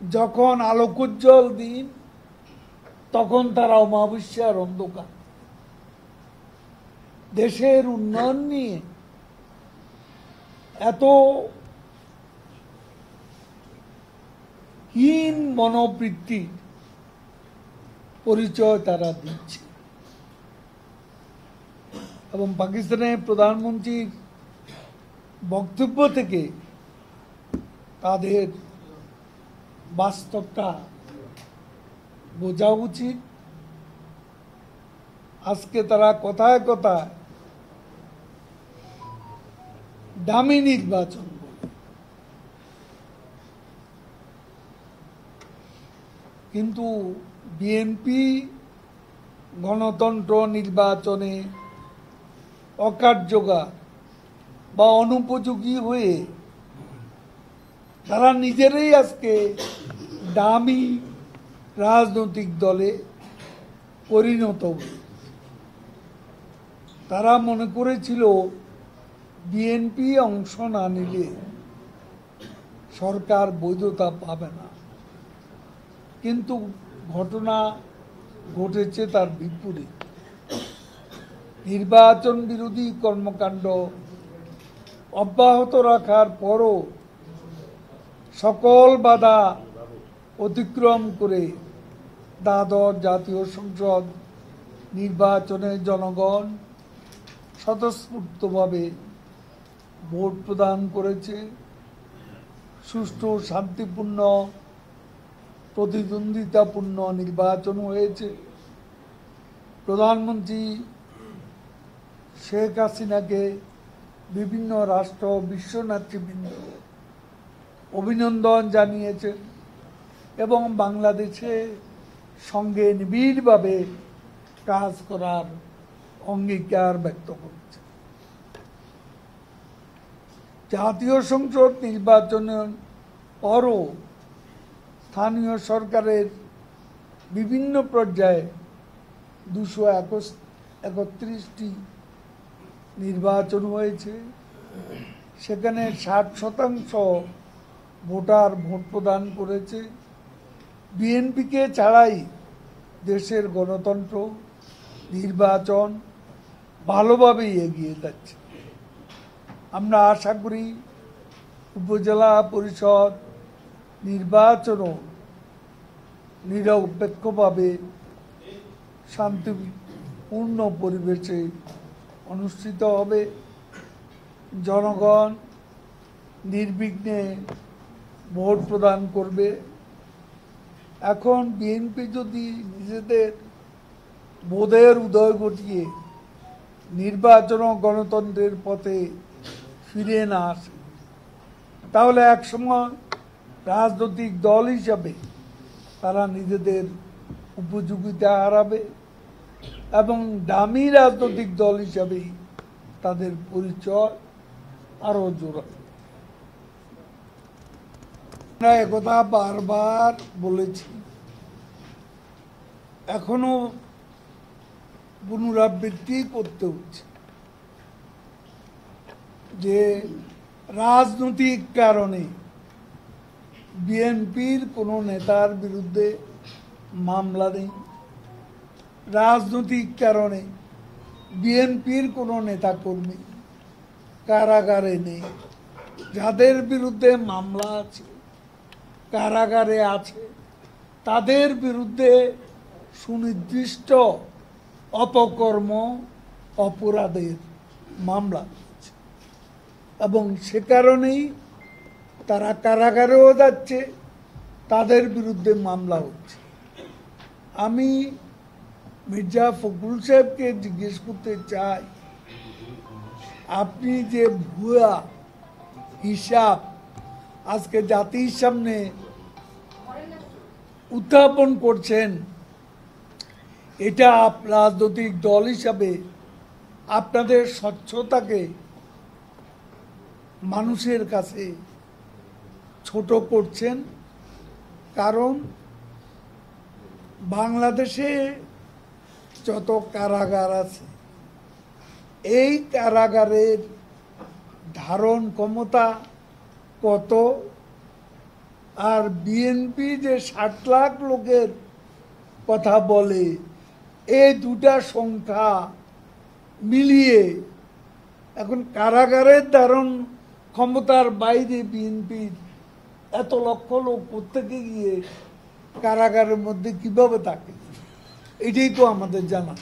যখন আলোকোজ্জ্বল দিন তখন তারা অমাবস্যার অন্ধকার। দেশের উন্নয়ন নিয়ে এত হীন মনোবৃত্তি পরিচয় তারা দিচ্ছে। এবং পাকিস্তানের প্রধানমন্ত্রীর বক্তব্য থেকে তাদের বাস্তবটা বোঝা উচিত। আজকে তারা কথায় কথায় দামি নির্বাচন বলে, কিন্তু বিএনপি গণতন্ত্র নির্বাচনে অকার্যকর বা অনুপযোগী হয়ে তারা নিজেরাই আজকে দামি রাজনৈতিক দলে পরিণত হয়েছে। তারা মনে করেছিল বিএনপি অংশ না নিলে সরকার বৈধতা পাবে না, কিন্তু ঘটনা ঘটেছে তার বিপরীত। নির্বাচন বিরোধী কর্মকাণ্ড অব্যাহত রাখার পরও সকল বাধা অতিক্রম করে দ্বাদশ জাতীয় সংসদ নির্বাচনে জনগণ স্বতঃস্ফূর্তভাবে ভোট প্রদান করেছে। সুষ্ঠু, শান্তিপূর্ণ, প্রতিদ্বন্দ্বিতাপূর্ণ নির্বাচন হয়েছে। প্রধানমন্ত্রী শেখ হাসিনাকে বিভিন্ন রাষ্ট্র, বিশ্ব নেতৃবৃন্দ অভিনন্দন জানিয়েছেন এবং বাংলাদেশের সঙ্গে নিবিড়ভাবে কাজ করার অঙ্গীকার ব্যক্ত করছে। জাতীয় সংসদ নির্বাচনের পরও স্থানীয় সরকারের বিভিন্ন পর্যায়ে 231টি নির্বাচন হয়েছে। সেখানে 60% ভোটার ভোট প্রদান করেছে। বিএনপিকে ছাড়াই দেশের গণতন্ত্র নির্বাচন ভালোভাবেই এগিয়ে যাচ্ছে। আমরা আশা করি উপজেলা পরিষদ নির্বাচনও নিরপেক্ষভাবে শান্তিপূর্ণ পরিবেশে অনুষ্ঠিত হবে। জনগণ নির্বিঘ্নে ভোট প্রদান করবে। এখন বিএনপি যদি নিজেদের বোধের উদয় ঘটিয়ে নির্বাচন ও গণতন্ত্রের পথে ফিরে না আসে, তাহলে একসময় রাজনৈতিক দল হিসাবে তারা নিজেদের উপযোগিতা হারাবে এবং দামি রাজনৈতিক দল হিসাবেই তাদের পরিচয় আরো জোরাবে। আমরা একথা বারবার বলেছি, এখনো পুনরাবৃত্তি করতে হচ্ছে যে রাজনৈতিক কারণে বিএনপির কোনো নেতার বিরুদ্ধে মামলা নেই, রাজনৈতিক কারণে বিএনপির কোনো নেতাকর্মী কারাগারে নেই। যাদের বিরুদ্ধে মামলা আছে, কারাগারে আছে, তাদের বিরুদ্ধে সুনির্দিষ্ট অপকর্ম, অপরাধের মামলা হচ্ছে এবং সে কারণেই তারা কারাগারেও যাচ্ছে, তাদের বিরুদ্ধে মামলা হচ্ছে। আমি মির্জা ফখরুল সাহেবকে জিজ্ঞেস করতে চাই, আপনি যে ভুয়া হিসাব আজকে জাতির সামনে উত্থাপন করছেন, এটা রাজনৈতিক দল হিসাবে আপনাদের স্বচ্ছতাকে মানুষের কাছে ছোট করছেন। কারণ বাংলাদেশে যত কারাগার আছে, এই কারাগারের ধারণ ক্ষমতা কত আর বিএনপি যে 60 লাখ লোকের কথা বলে, এই দুটা সংখ্যা মিলিয়ে এখন কারাগারের ধারণ ক্ষমতার বাইরে বিএনপির এত লক্ষ লোক প্রত্যেকে গিয়ে কারাগারের মধ্যে কিভাবে থাকে, এটাই তো আমাদের জানা।